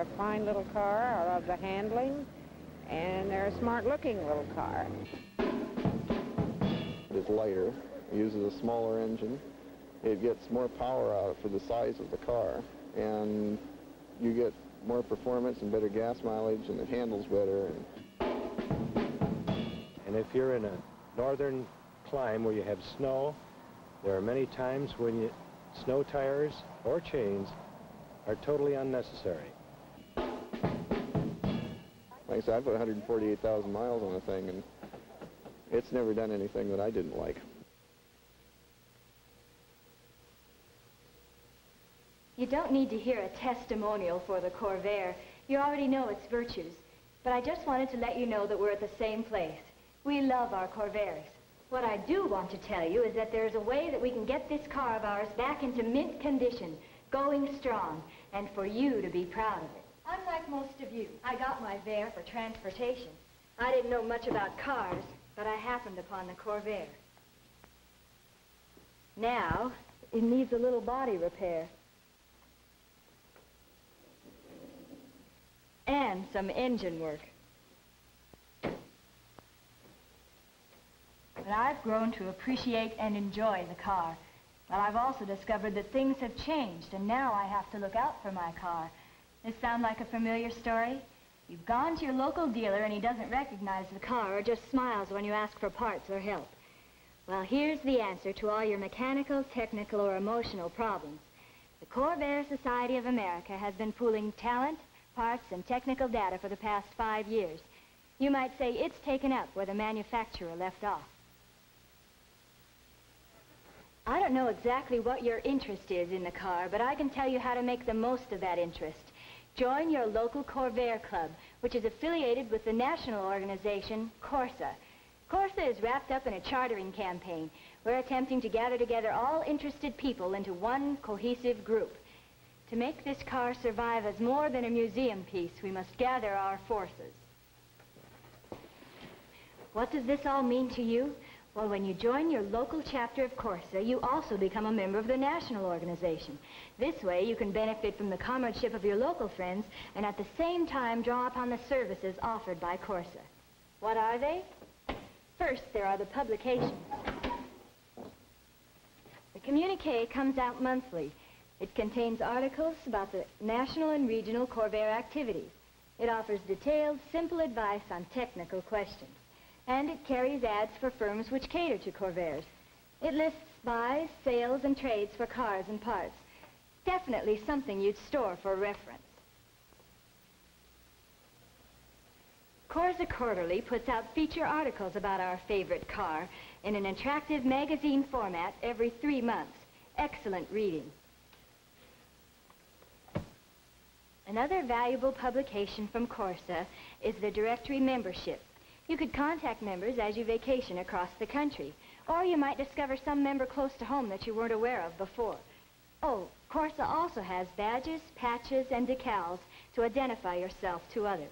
a fine little car. I love the handling, and they're a smart-looking little car. It's lighter, it uses a smaller engine. It gets more power out for the size of the car, and you get more performance and better gas mileage, and it handles better. And if you're in a northern climb where you have snow, there are many times when snow tires or chains are totally unnecessary. Like I said, I put 148,000 miles on the thing, and it's never done anything that I didn't like. You don't need to hear a testimonial for the Corvair. You already know its virtues. But I just wanted to let you know that we're at the same place. We love our Corvairs. What I do want to tell you is that there's a way that we can get this car of ours back into mint condition, going strong, and for you to be proud of it. Unlike most of you, I got my Vair for transportation. I didn't know much about cars, but I happened upon the Corvair. Now, it needs a little body repair. And some engine work. But I've grown to appreciate and enjoy the car. But I've also discovered that things have changed, and now I have to look out for my car. This sound like a familiar story? You've gone to your local dealer and he doesn't recognize the car or just smiles when you ask for parts or help. Well, here's the answer to all your mechanical, technical, or emotional problems. The Corvair Society of America has been pooling talent, parts, and technical data for the past 5 years. You might say it's taken up where the manufacturer left off. I don't know exactly what your interest is in the car, but I can tell you how to make the most of that interest. Join your local Corvair club, which is affiliated with the national organization, Corsa. Corsa is wrapped up in a chartering campaign. We're attempting to gather together all interested people into one cohesive group. To make this car survive as more than a museum piece, we must gather our forces. What does this all mean to you? Well, when you join your local chapter of Corsa, you also become a member of the national organization. This way, you can benefit from the comradeship of your local friends and at the same time draw upon the services offered by Corsa. What are they? First, there are the publications. The communique comes out monthly. It contains articles about the national and regional Corvair activities. It offers detailed, simple advice on technical questions. And it carries ads for firms which cater to Corvairs. It lists buys, sales, and trades for cars and parts. Definitely something you'd store for reference. Corsa Quarterly puts out feature articles about our favorite car in an attractive magazine format every 3 months. Excellent reading. Another valuable publication from Corsa is the directory membership. You could contact members as you vacation across the country, or you might discover some member close to home that you weren't aware of before. Oh, Corsa also has badges, patches, and decals to identify yourself to others.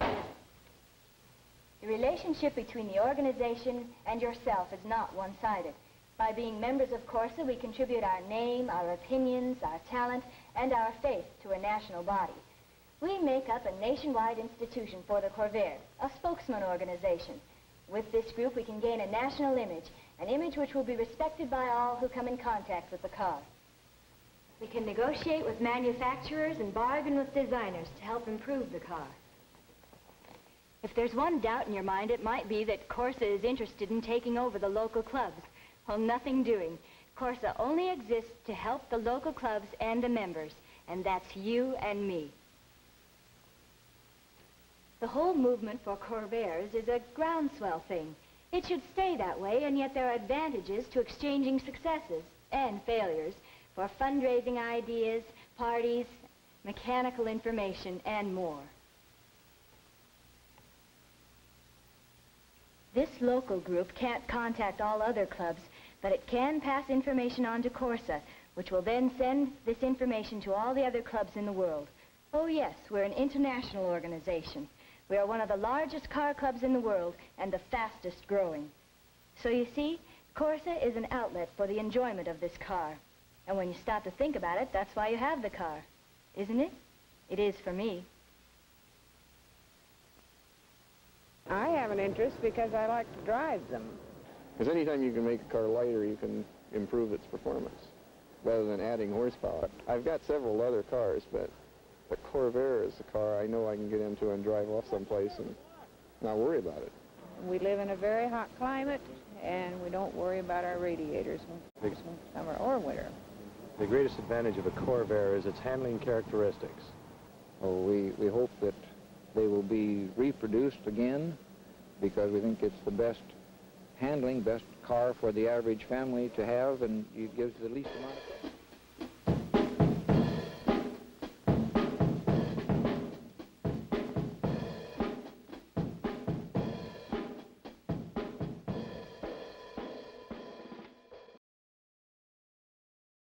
The relationship between the organization and yourself is not one-sided. By being members of Corsa, we contribute our name, our opinions, our talent, and our faith to a national body. We make up a nationwide institution for the Corvair, a spokesman organization. With this group, we can gain a national image, an image which will be respected by all who come in contact with the car. We can negotiate with manufacturers and bargain with designers to help improve the car. If there's one doubt in your mind, it might be that Corsa is interested in taking over the local clubs. Well, nothing doing. Corsa only exists to help the local clubs and the members, and that's you and me. The whole movement for Corvairs is a groundswell thing. It should stay that way, and yet there are advantages to exchanging successes and failures for fundraising ideas, parties, mechanical information, and more. This local group can't contact all other clubs, but it can pass information on to Corsa, which will then send this information to all the other clubs in the world. Oh yes, we're an international organization. We are one of the largest car clubs in the world and the fastest growing. So you see, Corsa is an outlet for the enjoyment of this car. And when you stop to think about it, that's why you have the car, isn't it? It is for me. I have an interest because I like to drive them. Because anytime you can make a car lighter, you can improve its performance rather than adding horsepower. I've got several other cars, but the Corvair is the car I know I can get into and drive off someplace and not worry about it. We live in a very hot climate, and we don't worry about our radiators in summer or winter. The greatest advantage of a Corvair is its handling characteristics. Oh, we hope that they will be reproduced again because we think it's the best handling, best car for the average family to have, and it gives the least amount of